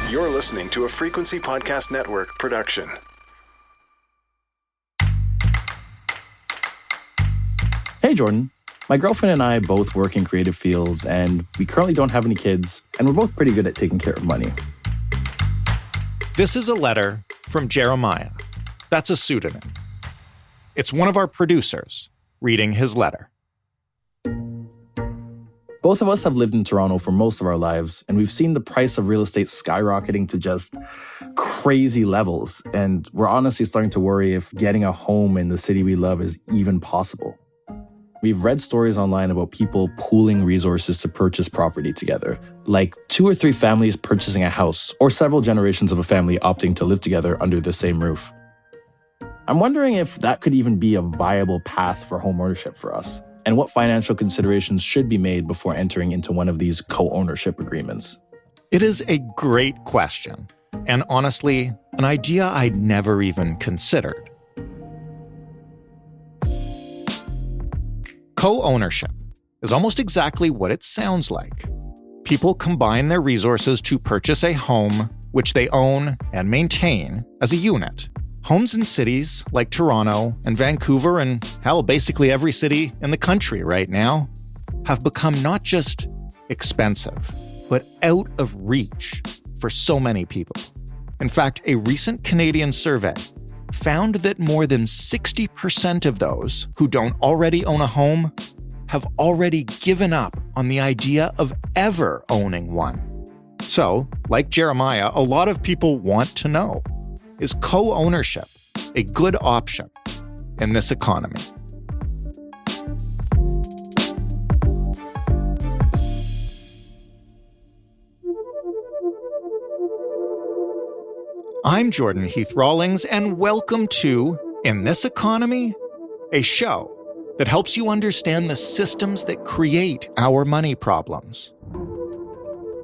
You're listening to a Frequency Podcast Network production. Hey, Jordan. My girlfriend and I both work in creative fields, and we currently don't have any kids, and we're both pretty good at taking care of money. This is a letter from Jeremiah. That's a pseudonym. It's one of our producers reading his letter. Both of us have lived in Toronto for most of our lives, and we've seen the price of real estate skyrocketing to just crazy levels. And we're honestly starting to worry if getting a home in the city we love is even possible. We've read stories online about people pooling resources to purchase property together, like 2 or 3 families purchasing a house, or several generations of a family opting to live together under the same roof. I'm wondering if that could even be a viable path for homeownership for us, and what financial considerations should be made before entering into one of these co-ownership agreements. It is a great question, and honestly, an idea I'd never even considered. Co-ownership is almost exactly what it sounds like. People combine their resources to purchase a home, which they own and maintain as a unit. Homes in cities like Toronto and Vancouver and, hell, basically every city in the country right now have become not just expensive, but out of reach for so many people. In fact, a recent Canadian survey found that more than 60% of those who don't already own a home have already given up on the idea of ever owning one. So, like Jeremiah, a lot of people want to know, is co-ownership a good option in this economy? I'm Jordan Heath Rawlings, and welcome to In This Economy, a show that helps you understand the systems that create our money problems.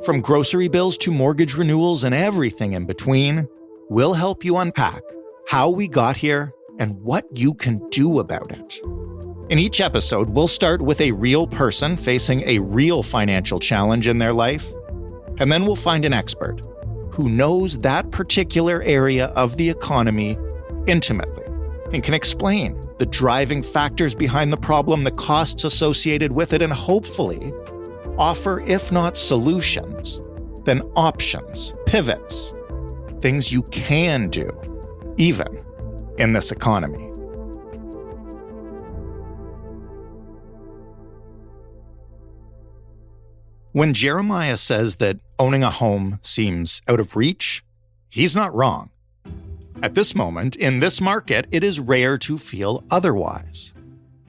From grocery bills to mortgage renewals and everything in between, we'll help you unpack how we got here and what you can do about it. In each episode, we'll start with a real person facing a real financial challenge in their life, and then we'll find an expert who knows that particular area of the economy intimately and can explain the driving factors behind the problem, the costs associated with it, and hopefully offer, if not solutions, then options, pivots, things you can do, even in this economy. When Jeremiah says that owning a home seems out of reach, he's not wrong. At this moment, in this market, it is rare to feel otherwise.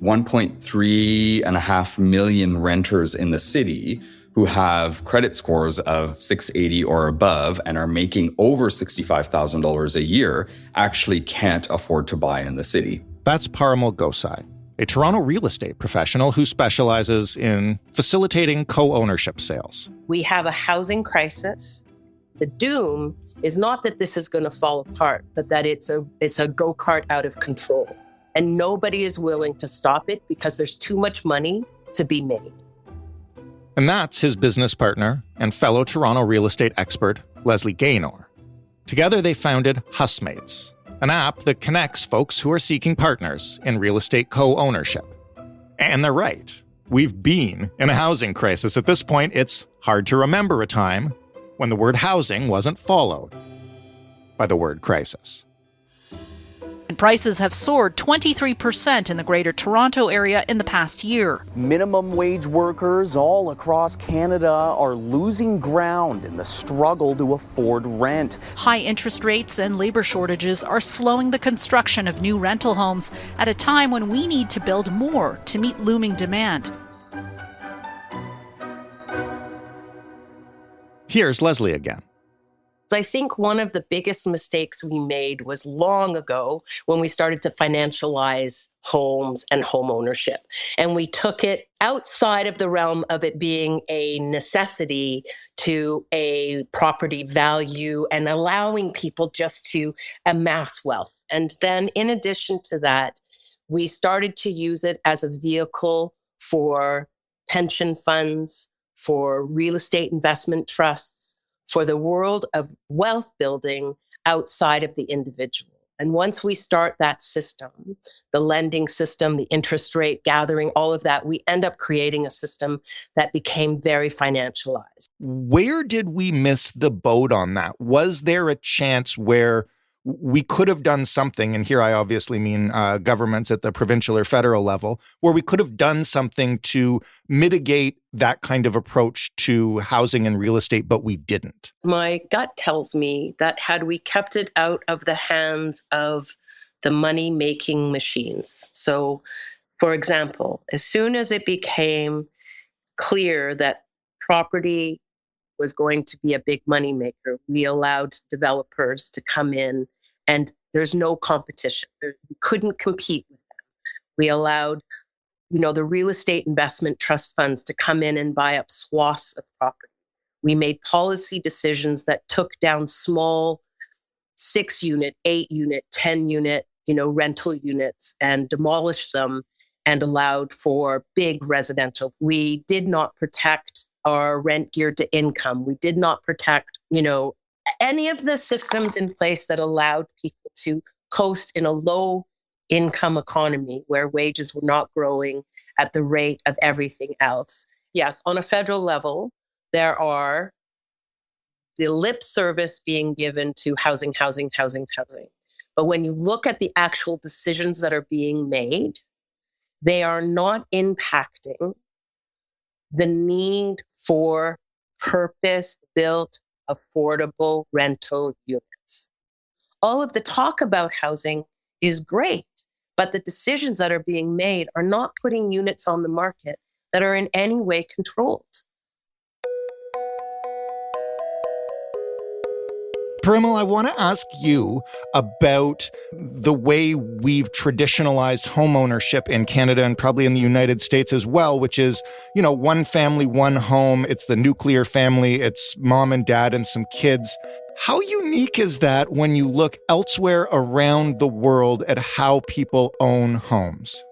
1.3 million renters in the city who have credit scores of 680 or above and are making over $65,000 a year actually can't afford to buy in the city. That's Parimal Gosai, a Toronto real estate professional who specializes in facilitating co-ownership sales. We have a housing crisis. The doom is not that this is going to fall apart, but that it's a go-kart out of control. And nobody is willing to stop it because there's too much money to be made. And that's his business partner and fellow Toronto real estate expert, Leslie Gaynor. Together they founded Housemaids, an app that connects folks who are seeking partners in real estate co-ownership. And they're right. We've been in a housing crisis. At this point, it's hard to remember a time when the word housing wasn't followed by the word crisis. Prices have soared 23% in the Greater Toronto area in the past year. Minimum wage workers all across Canada are losing ground in the struggle to afford rent. High interest rates and labor shortages are slowing the construction of new rental homes at a time when we need to build more to meet looming demand. Here's Leslie again. I think one of the biggest mistakes we made was long ago when we started to financialize homes and home ownership. And we took it outside of the realm of it being a necessity to a property value and allowing people just to amass wealth. And then in addition to that, we started to use it as a vehicle for pension funds, for real estate investment trusts, for the world of wealth building outside of the individual. And once we start that system, the lending system, the interest rate gathering, all of that, we end up creating a system that became very financialized. Where did we miss the boat on that? Was there a chance where we could have done something, and here I obviously mean governments at the provincial or federal level, where we could have done something to mitigate that kind of approach to housing and real estate, but we didn't? My gut tells me that had we kept it out of the hands of the money-making machines. So, for example, as soon as it became clear that property was going to be a big moneymaker, we allowed developers to come in and there's no competition. We couldn't compete with them. We allowed, the real estate investment trust funds to come in and buy up swaths of property. We made policy decisions that took down small 6-unit, 8-unit, 10-unit, rental units and demolished them and allowed for big residential. We did not protect our rent geared to income. We did not protect, any of the systems in place that allowed people to coast in a low income economy where wages were not growing at the rate of everything else. Yes, on a federal level, there are the lip service being given to housing. But when you look at the actual decisions that are being made, they are not impacting the need for purpose-built, affordable rental units. All of the talk about housing is great, but the decisions that are being made are not putting units on the market that are in any way controlled. Parimal, I want to ask you about the way we've traditionalized homeownership in Canada and probably in the United States as well, which is, one family, one home. It's the nuclear family. It's mom and dad and some kids. How unique is that when you look elsewhere around the world at how people own homes?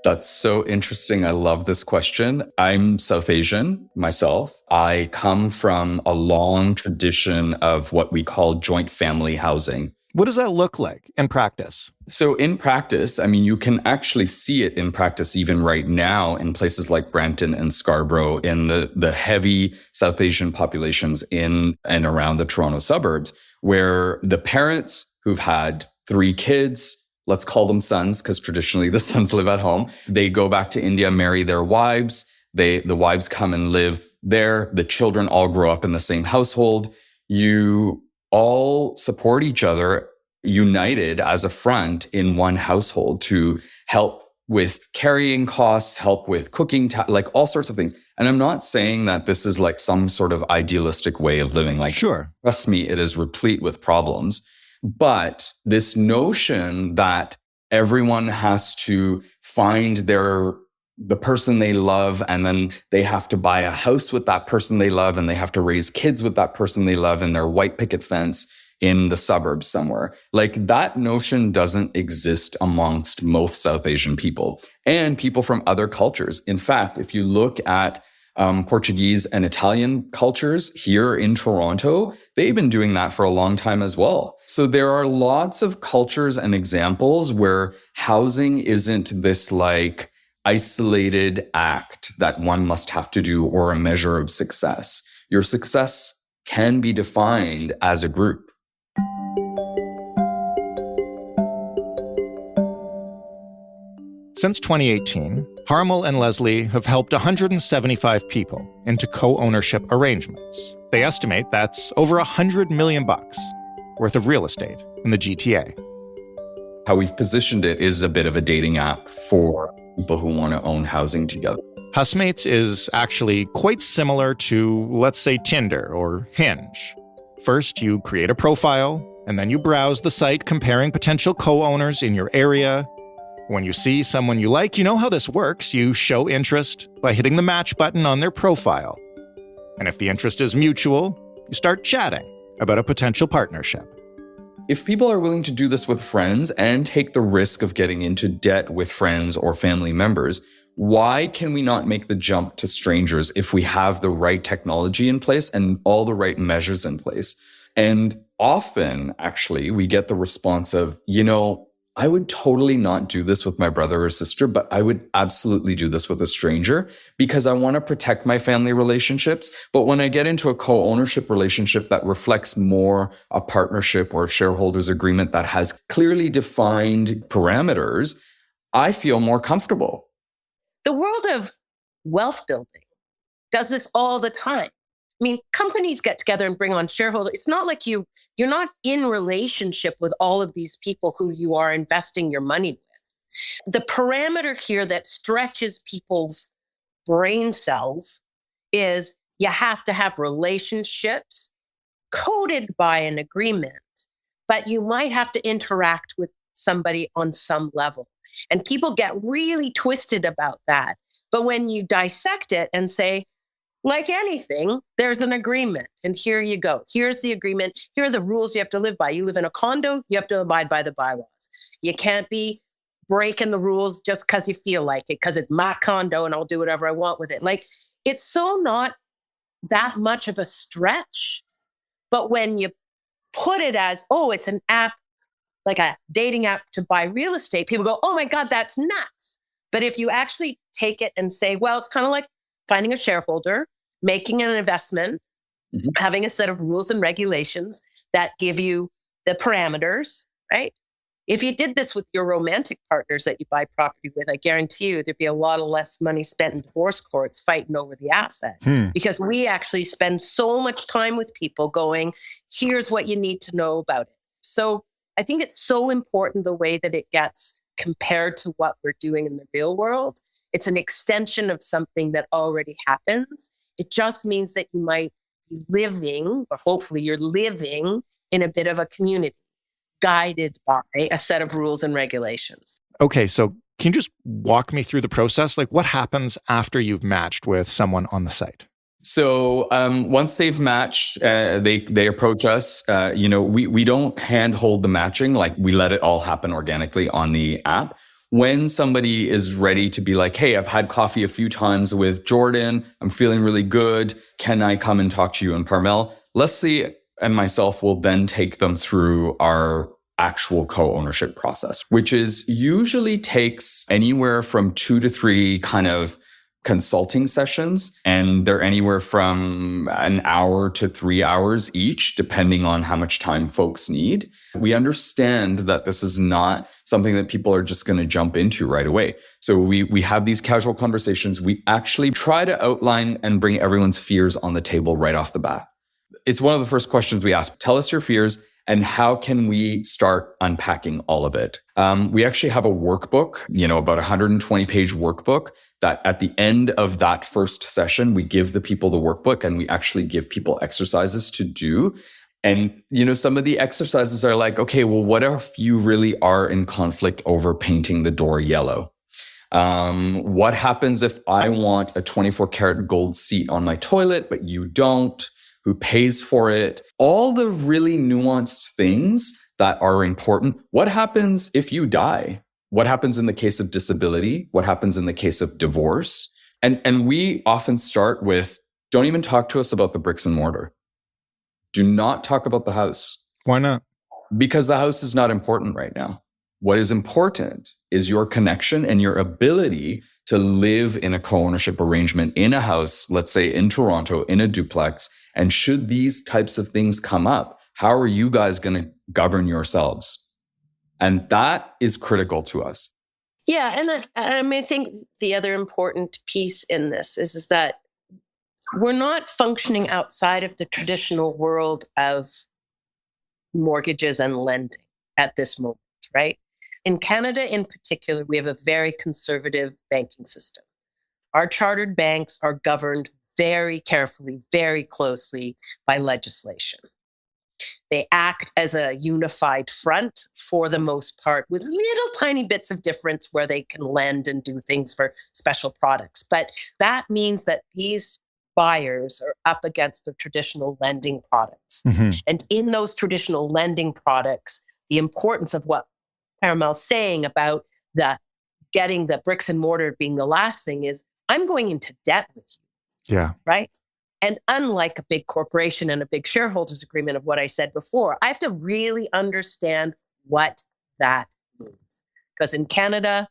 That's so interesting. I love this question. I'm South Asian myself. I come from a long tradition of what we call joint family housing. What does that look like in practice? So in practice, you can actually see it in practice even right now in places like Brampton and Scarborough, in the heavy South Asian populations in and around the Toronto suburbs, where the parents who've had 3 kids, let's call them sons, because traditionally the sons live at home. They go back to India, marry their wives. The wives come and live there. The children all grow up in the same household. You all support each other, united as a front in one household to help with carrying costs, help with cooking, all sorts of things. And I'm not saying that this is like some sort of idealistic way of living. Sure. Trust me, it is replete with problems. But this notion that everyone has to find the person they love, and then they have to buy a house with that person they love, and they have to raise kids with that person they love in their white picket fence in the suburbs somewhere. That notion doesn't exist amongst most South Asian people and people from other cultures. In fact, if you look at Portuguese and Italian cultures here in Toronto, they've been doing that for a long time as well. So there are lots of cultures and examples where housing isn't this isolated act that one must have to do or a measure of success. Your success can be defined as a group. Since 2018, Parimal and Leslie have helped 175 people into co-ownership arrangements. They estimate that's over $100 million worth of real estate in the GTA. How we've positioned it is a bit of a dating app for people who want to own housing together. Housemates is actually quite similar to, let's say, Tinder or Hinge. First, you create a profile, and then you browse the site comparing potential co-owners in your area. When you see someone you like, you know how this works. You show interest by hitting the match button on their profile. And if the interest is mutual, you start chatting about a potential partnership. If people are willing to do this with friends and take the risk of getting into debt with friends or family members, Why can we not make the jump to strangers if we have the right technology in place and all the right measures in place? And often, actually, we get the response of, I would totally not do this with my brother or sister, but I would absolutely do this with a stranger because I want to protect my family relationships. But when I get into a co-ownership relationship that reflects more a partnership or a shareholders agreement that has clearly defined parameters, I feel more comfortable. The world of wealth building does this all the time. I mean, companies get together and bring on shareholders. It's not like you're not in relationship with all of these people who you are investing your money with. The parameter here that stretches people's brain cells is you have to have relationships coded by an agreement, but you might have to interact with somebody on some level. And people get really twisted about that. But when you dissect it and say, like anything, there's an agreement. And here you go. Here's the agreement. Here are the rules you have to live by. You live in a condo, you have to abide by the bylaws. You can't be breaking the rules just because you feel like it, because it's my condo and I'll do whatever I want with it. Like, it's so not that much of a stretch. But when you put it as, oh, it's an app, like a dating app to buy real estate, people go, oh my God, that's nuts. But if you actually take it and say, well, it's kind of like finding a shareholder, making an investment, having a set of rules and regulations that give you the parameters, right? If you did this with your romantic partners that you buy property with, I guarantee you there'd be a lot of less money spent in divorce courts fighting over the asset. Because we actually spend so much time with people going, here's what you need to know about it. So I think it's so important the way that it gets compared to what we're doing in the real world. It's an extension of something that already happens. It just means that you might be living, or hopefully you're living in a bit of a community guided by a set of rules and regulations. Okay, so can you just walk me through the process? Like, what happens after you've matched with someone on the site? So once they've matched, they approach us. We don't handhold the matching, like we let it all happen organically on the app. When somebody is ready to be like, hey, I've had coffee a few times with Jordan, I'm feeling really good, can I come and talk to you in Parmel? Leslie and myself will then take them through our actual co-ownership process, which is usually takes anywhere from 2 to 3 kind of consulting sessions, and they're anywhere from an hour to 3 hours each, depending on how much time folks need. We understand that this is not something that people are just going to jump into right away. So we have these casual conversations. We actually try to outline and bring everyone's fears on the table right off the bat. It's one of the first questions we ask. Tell us your fears. And how can we start unpacking all of it? We actually have a workbook, about 120-page workbook that at the end of that first session, we give the people the workbook and we actually give people exercises to do. And, some of the exercises are like, okay, well, what if you really are in conflict over painting the door yellow? What happens if I want a 24-karat gold seat on my toilet, but you don't? Who pays for it? All the really nuanced things that are important. What happens if you die? What happens in the case of disability? What happens in the case of divorce? And we often start with, don't even talk to us about the bricks and mortar. Do not talk about the house. Why not? Because the house is not important right now. What is important is your connection and your ability to live in a co-ownership arrangement in a house, let's say in Toronto, in a duplex. And should these types of things come up, how are you guys going to govern yourselves? And that is critical to us. Yeah. And I think the other important piece in this is that we're not functioning outside of the traditional world of mortgages and lending at this moment, right? In Canada in particular, we have a very conservative banking system. Our chartered banks are governed very carefully, very closely by legislation. They act as a unified front for the most part, with little tiny bits of difference where they can lend and do things for special products. But that means that these buyers are up against the traditional lending products. And in those traditional lending products, the importance of what Parmel's saying about the getting the bricks and mortar being the last thing is I'm going into debt with you. Yeah. Right. And unlike a big corporation and a big shareholders agreement of what I said before, I have to really understand what that means. Because in Canada,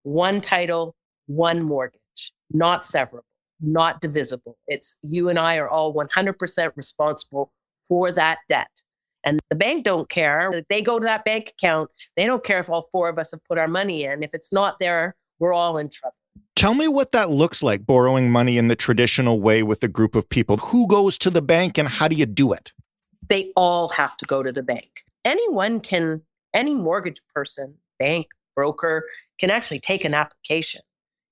one title, one mortgage, not severable, not divisible. It's you and I are all 100% responsible for that debt. And the bank don't care. They go to that bank account. They don't care if all four of us have put our money in. If it's not there, we're all in trouble. Tell me what that looks like, borrowing money in the traditional way with a group of people. Who goes to the bank and how do you do it? They all have to go to the bank. Any mortgage person, bank, broker can actually take an application.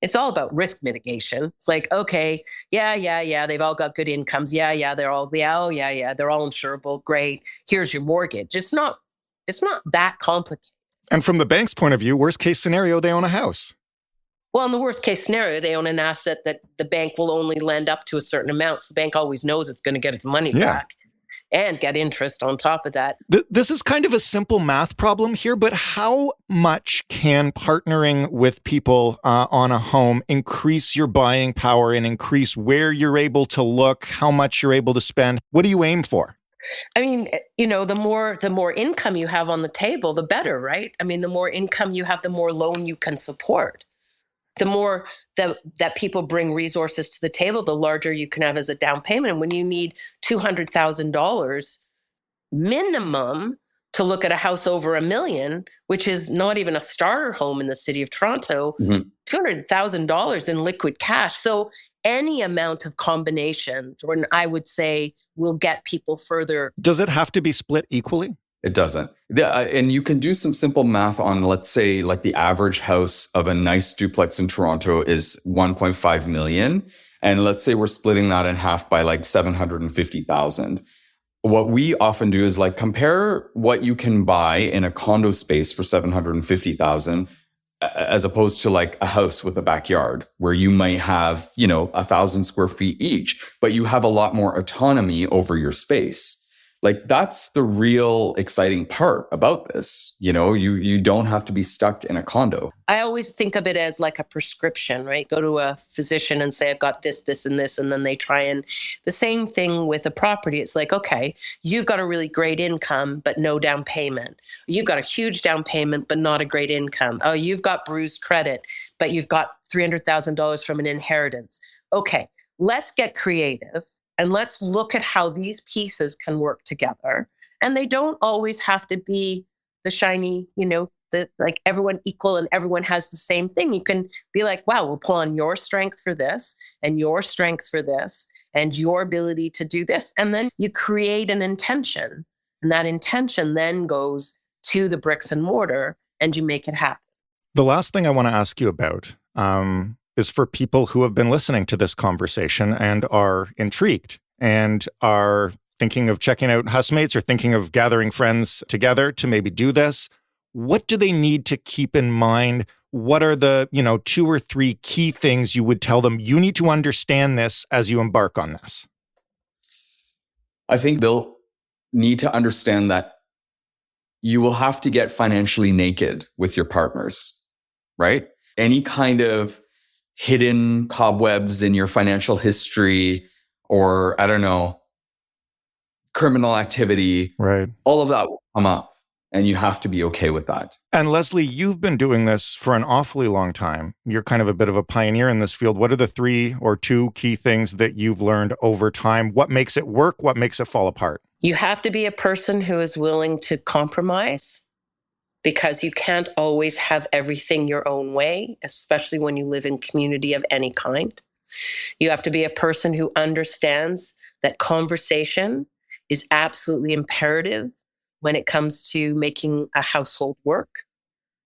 It's all about risk mitigation. It's like, okay, yeah, they've all got good incomes. They're all insurable. Great. Here's your mortgage. It's not that complicated. And from the bank's point of view, worst case scenario, they own a house. Well, in the worst case scenario, they own an asset that the bank will only lend up to a certain amount. So the bank always knows it's going to get its money back and get interest on top of that. This is kind of a simple math problem here, but how much can partnering with people on a home increase your buying power and increase where you're able to look, how much you're able to spend? What do you aim for? I mean, the more income you have on the table, the better, right? I mean, the more income you have, the more loan you can support. The more that people bring resources to the table, the larger you can have as a down payment. And when you need $200,000 minimum to look at a house over $1 million, which is not even a starter home in the city of Toronto, $200,000 in liquid cash. So any amount of combination, Jordan, I would say, will get people further. Does it have to be split equally? It doesn't. And you can do some simple math on, let's say, like the average house of a nice duplex in Toronto is 1.5 million. And let's say we're splitting that in half by like 750,000. What we often do is like compare what you can buy in a condo space for 750,000 as opposed to like a house with a backyard where you might have, 1,000 square feet each, but you have a lot more autonomy over your space. Like that's the real exciting part about this. You don't have to be stuck in a condo. I always think of it as like a prescription, right? Go to a physician and say, I've got this, this, and this. And then they try and the same thing with a property. It's like, okay, you've got a really great income, but no down payment. You've got a huge down payment, but not a great income. Oh, you've got bruised credit, but you've got $300,000 from an inheritance. Okay, let's get creative. And let's look at how these pieces can work together. And they don't always have to be the shiny, like everyone equal and everyone has the same thing. You can be like, wow, we'll pull on your strength for this and your strength for this and your ability to do this. And then you create an intention. And that intention then goes to the bricks and mortar and you make it happen. The last thing I want to ask you about is for people who have been listening to this conversation and are intrigued and are thinking of checking out housemates or thinking of gathering friends together to maybe do this. What do they need to keep in mind? What are the, 2 or 3 key things you would tell them? You need to understand this as you embark on this. I think they'll need to understand that you will have to get financially naked with your partners, right? Any kind of hidden cobwebs in your financial history or, I don't know, criminal activity, right? All of that will come up and you have to be okay with that. And Leslie, you've been doing this for an awfully long time. You're kind of a bit of a pioneer in this field. What are the 3 or 2 key things that you've learned over time? What makes it work? What makes it fall apart? You have to be a person who is willing to compromise, because you can't always have everything your own way, especially when you live in community of any kind. You have to be a person who understands that conversation is absolutely imperative when it comes to making a household work.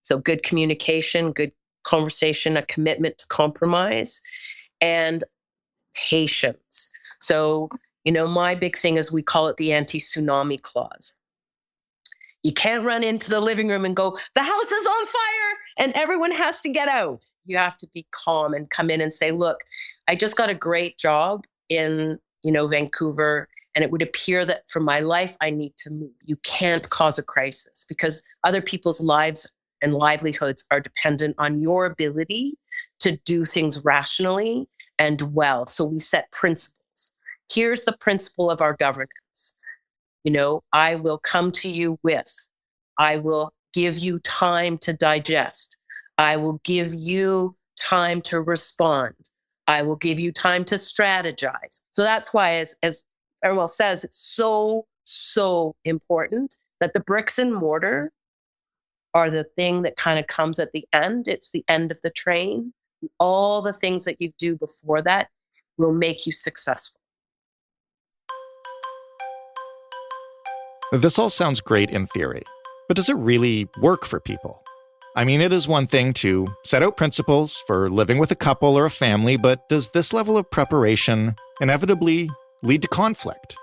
So good communication, good conversation, a commitment to compromise, and patience. So, my big thing is we call it the anti-tsunami clause. You can't run into the living room and go, the house is on fire and everyone has to get out. You have to be calm and come in and say, look, I just got a great job in, Vancouver, and it would appear that for my life, I need to move. You can't cause a crisis because other people's lives and livelihoods are dependent on your ability to do things rationally and well. So we set principles. Here's the principle of our governance. I will come to you with, I will give you time to digest. I will give you time to respond. I will give you time to strategize. So that's why, as Farewell says, it's so, so important that the bricks and mortar are the thing that kind of comes at the end. It's the end of the train. All the things that you do before that will make you successful. This all sounds great in theory, but does it really work for people? I mean, it is one thing to set out principles for living with a couple or a family, but does this level of preparation inevitably lead to conflict?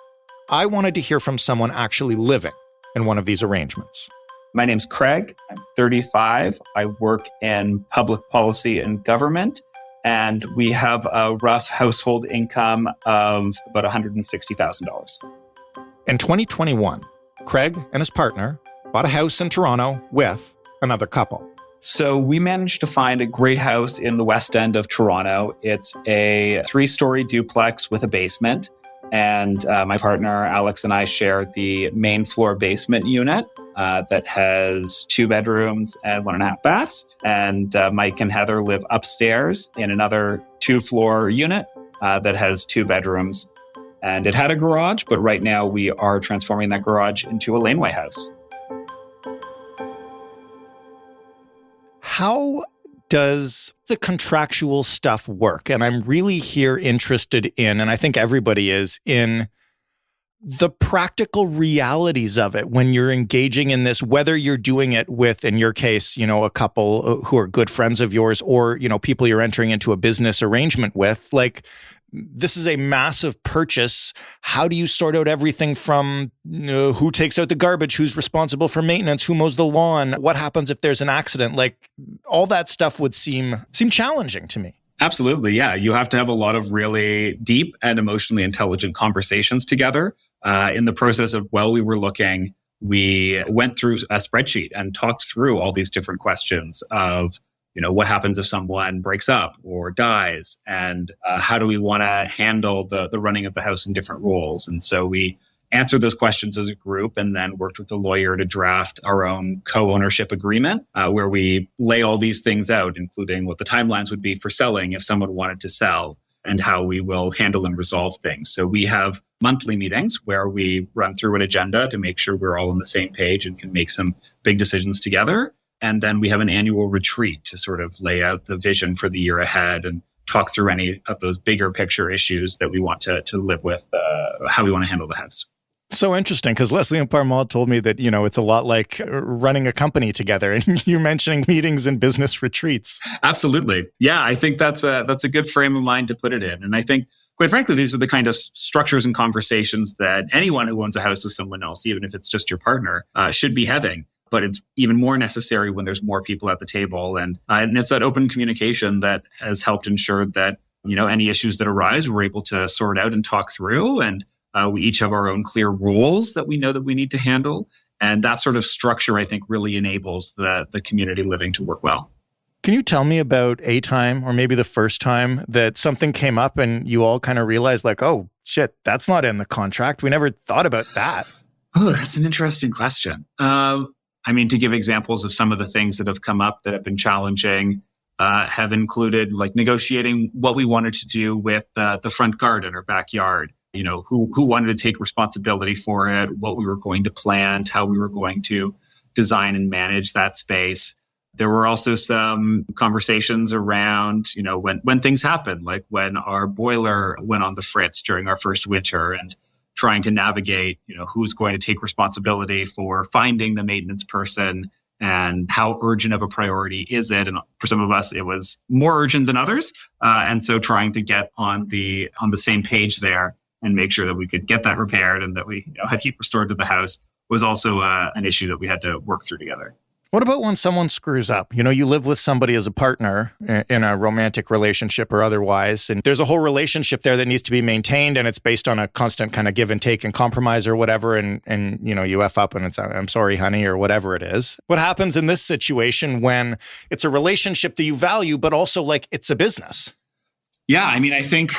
I wanted to hear from someone actually living in one of these arrangements. My name's Craig. I'm 35. I work in public policy and government, and we have a rough household income of about $160,000. In 2021, Craig and his partner bought a house in Toronto with another couple. So we managed to find a great house in the west end of Toronto. It's a 3-story duplex with a basement. And my partner, Alex, and I share the main floor basement unit that has 2 bedrooms and 1.5 baths. And Mike and Heather live upstairs in another 2-floor unit that has 2 bedrooms. And it had a garage, but right now we are transforming that garage into a laneway house. How does the contractual stuff work? And I'm really here interested in, and I think everybody is, in the practical realities of it when you're engaging in this, whether you're doing it with, in your case, a couple who are good friends of yours, or, people you're entering into a business arrangement with. Like, this is a massive purchase. How do you sort out everything from who takes out the garbage, who's responsible for maintenance, who mows the lawn, what happens if there's an accident? Like, all that stuff would seem challenging to me. Absolutely, yeah. You have to have a lot of really deep and emotionally intelligent conversations together. In the process of, while we were looking, we went through a spreadsheet and talked through all these different questions of, what happens if someone breaks up or dies, and how do we want to handle the running of the house in different roles? And so we answered those questions as a group and then worked with the lawyer to draft our own co-ownership agreement where we lay all these things out, including what the timelines would be for selling if someone wanted to sell, and how we will handle and resolve things. So we have monthly meetings where we run through an agenda to make sure we're all on the same page and can make some big decisions together. And then we have an annual retreat to sort of lay out the vision for the year ahead and talk through any of those bigger picture issues that we want to live with, how we want to handle the house. So interesting, because Leslie and Parmal told me that, it's a lot like running a company together, and you mentioning meetings and business retreats. Absolutely. Yeah, I think that's a good frame of mind to put it in. And I think, quite frankly, these are the kind of structures and conversations that anyone who owns a house with someone else, even if it's just your partner, should be having. But it's even more necessary when there's more people at the table. And it's that open communication that has helped ensure that, any issues that arise, we're able to sort out and talk through. And we each have our own clear rules that we know that we need to handle. And that sort of structure, I think, really enables the community living to work well. Can you tell me about a time, or maybe the first time, that something came up and you all kind of realized, like, oh, shit, that's not in the contract. We never thought about that. Oh, that's an interesting question. To give examples of some of the things that have come up that have been challenging, have included like negotiating what we wanted to do with the front garden or backyard. Who wanted to take responsibility for it, what we were going to plant, how we were going to design and manage that space. There were also some conversations around, when things happen, like when our boiler went on the fritz during our first winter, and trying to navigate, who's going to take responsibility for finding the maintenance person and how urgent of a priority is it. And for some of us, it was more urgent than others. And so trying to get on the same page there and make sure that we could get that repaired and that we had heat restored to the house was also an issue that we had to work through together. What about when someone screws up? You know, you live with somebody as a partner in a romantic relationship or otherwise, and there's a whole relationship there that needs to be maintained, and it's based on a constant kind of give and take and compromise or whatever, and you know, you F up and it's, I'm sorry, honey, or whatever it is. What happens in this situation when it's a relationship that you value, but also like it's a business? Yeah, I mean, I think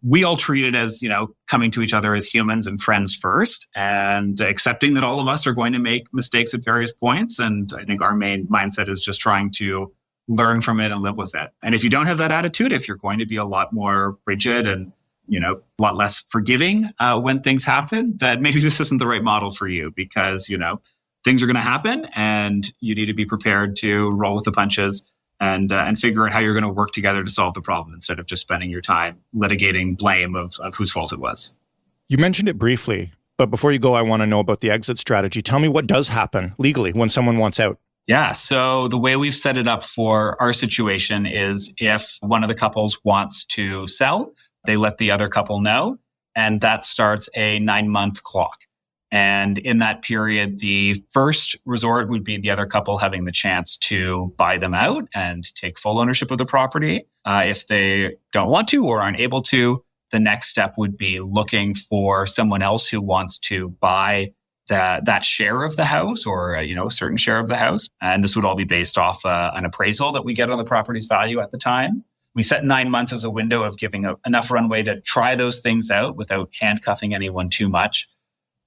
we all treat it as, you know, coming to each other as humans and friends first, and accepting that all of us are going to make mistakes at various points. And I think our main mindset is just trying to learn from it and live with it. And if you don't have that attitude, if you're going to be a lot more rigid and, you know, a lot less forgiving when things happen, that maybe this isn't the right model for you, because, you know, things are going to happen and you need to be prepared to roll with the punches and figure out how you're going to work together to solve the problem, instead of just spending your time litigating blame of whose fault it was. You mentioned it briefly, but before you go, I want to know about the exit strategy. Tell me what does happen legally when someone wants out. Yeah, so the way we've set it up for our situation is if one of the couples wants to sell, they let the other couple know, and that starts a 9-month clock. And in that period, the first resort would be the other couple having the chance to buy them out and take full ownership of the property. If they don't want to or aren't able to, the next step would be looking for someone else who wants to buy that share of the house, or a certain share of the house. And this would all be based off an appraisal that we get on the property's value at the time. We set 9 months as a window of giving enough runway to try those things out without handcuffing anyone too much.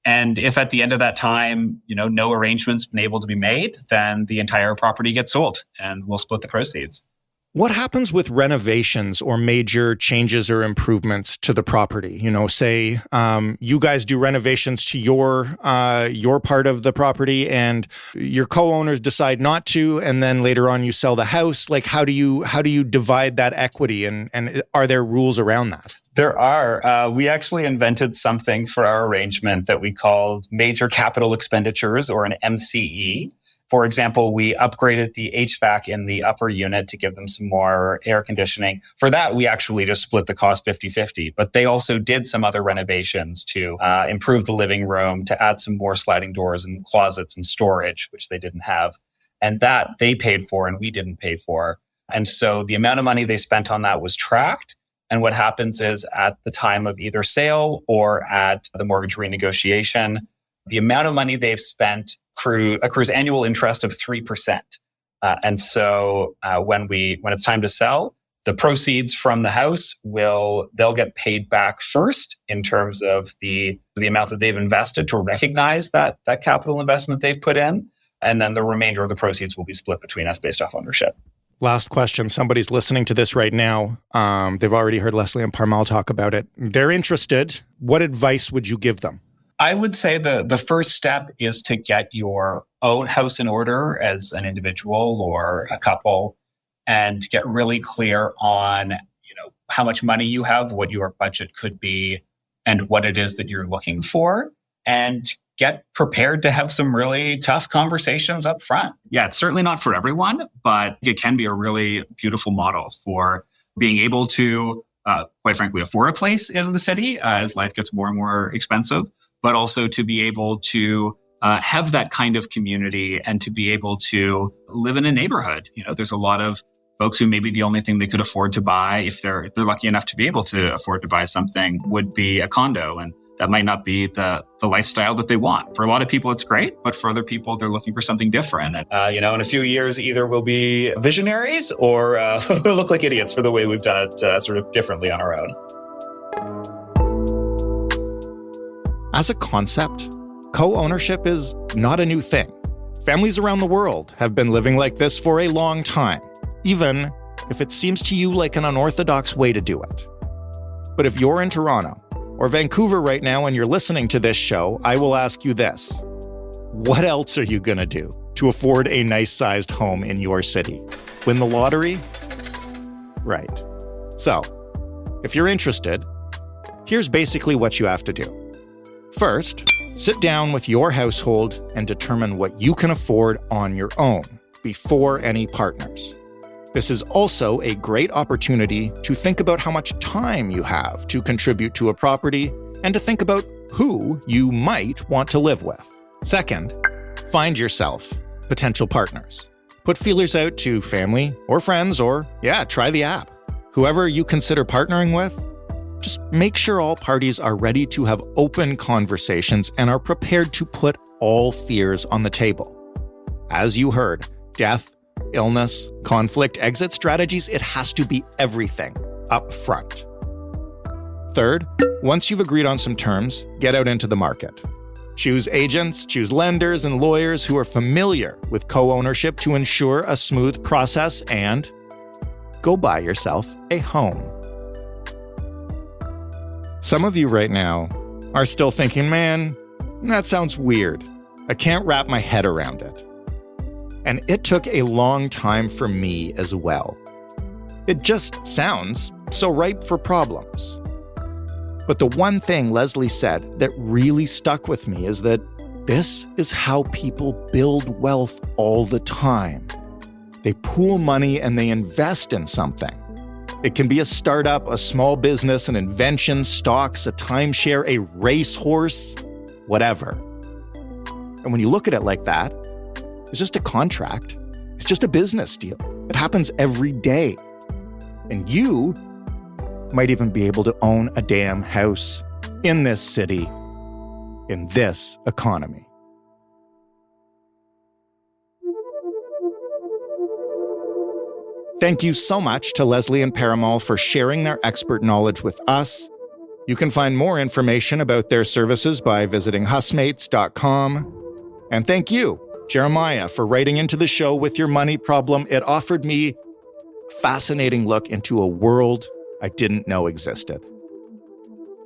And if at the end of that time, no arrangements been able to be made, then the entire property gets sold and we'll split the proceeds. What happens with renovations or major changes or improvements to the property? Say you guys do renovations to your part of the property and your co-owners decide not to, and then later on you sell the house. Like, how do you divide that equity, and are there rules around that? There are. We actually invented something for our arrangement that we called major capital expenditures, or an MCE. For example, we upgraded the HVAC in the upper unit to give them some more air conditioning. For that, we actually just split the cost 50-50. But they also did some other renovations to improve the living room, to add some more sliding doors and closets and storage, which they didn't have. And that they paid for and we didn't pay for. And so the amount of money they spent on that was tracked. And what happens is, at the time of either sale or at the mortgage renegotiation, the amount of money they've spent accrues annual interest of 3%. And so when it's time to sell, the proceeds from the house they'll get paid back first in terms of the amount that they've invested to recognize that capital investment they've put in. And then the remainder of the proceeds will be split between us based off ownership. Last question. Somebody's listening to this right now. They've already heard Leslie and Parmal talk about it. They're interested. What advice would you give them? I would say the first step is to get your own house in order as an individual or a couple, and get really clear on, how much money you have, what your budget could be, and what it is that you're looking for, and get prepared to have some really tough conversations up front. Yeah, it's certainly not for everyone, but it can be a really beautiful model for being able to, quite frankly, afford a place in the city as life gets more and more expensive, but also to be able to have that kind of community and to be able to live in a neighborhood. There's a lot of folks who maybe the only thing they could afford to buy, if they're lucky enough to be able to afford to buy something, would be a condo. And that might not be the lifestyle that they want. For a lot of people, it's great, but for other people, they're looking for something different. In a few years, either we'll be visionaries or we'll look like idiots for the way we've done it sort of differently on our own. As a concept, co-ownership is not a new thing. Families around the world have been living like this for a long time, even if it seems to you like an unorthodox way to do it. But if you're in Toronto or Vancouver right now and you're listening to this show, I will ask you this. What else are you going to do to afford a nice-sized home in your city? Win the lottery? Right. So, if you're interested, here's basically what you have to do. First, sit down with your household and determine what you can afford on your own before any partners. This is also a great opportunity to think about how much time you have to contribute to a property and to think about who you might want to live with. Second, find yourself potential partners. Put feelers out to family or friends, or try the app. Whoever you consider partnering with, just make sure all parties are ready to have open conversations and are prepared to put all fears on the table. As you heard, death, illness, conflict, exit strategies, it has to be everything up front. Third, once you've agreed on some terms, get out into the market. Choose agents, choose lenders and lawyers who are familiar with co-ownership to ensure a smooth process, and go buy yourself a home. Some of you right now are still thinking, man, that sounds weird. I can't wrap my head around it. And it took a long time for me as well. It just sounds so ripe for problems. But the one thing Leslie said that really stuck with me is that this is how people build wealth all the time. They pool money and they invest in something. It can be a startup, a small business, an invention, stocks, a timeshare, a racehorse, whatever. And when you look at it like that, it's just a contract. It's just a business deal. It happens every day. And you might even be able to own a damn house in this city, in this economy. Thank you so much to Leslie and Paramal for sharing their expert knowledge with us. You can find more information about their services by visiting husmates.com. And thank you, Jeremiah, for writing into the show with your money problem. It offered me a fascinating look into a world I didn't know existed.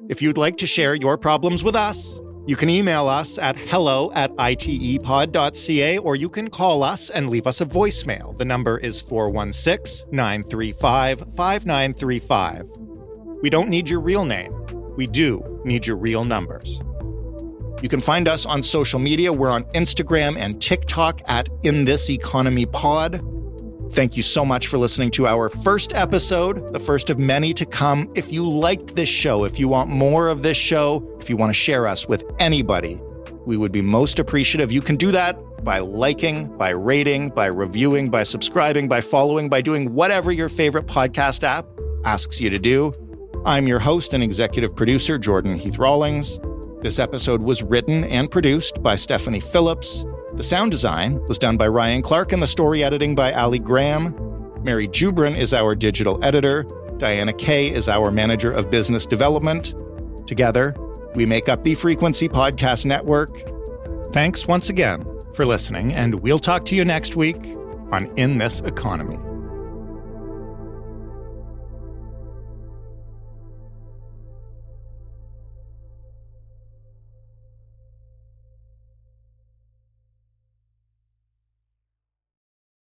If you'd like to share your problems with us, you can email us at hello@itepod.ca, or you can call us and leave us a voicemail. The number is 416-935-5935. We don't need your real name. We do need your real numbers. You can find us on social media. We're on Instagram and TikTok at InThisEconomyPod. Thank you so much for listening to our first episode, the first of many to come. If you liked this show, if you want more of this show, if you want to share us with anybody, we would be most appreciative. You can do that by liking, by rating, by reviewing, by subscribing, by following, by doing whatever your favorite podcast app asks you to do. I'm your host and executive producer, Jordan Heath Rawlings. This episode was written and produced by Stephanie Phillips. The sound design was done by Ryan Clark and the story editing by Ali Graham. Mary Jubrin is our digital editor. Diana Kay is our manager of business development. Together, we make up the Frequency Podcast Network. Thanks once again for listening, and we'll talk to you next week on In This Economy.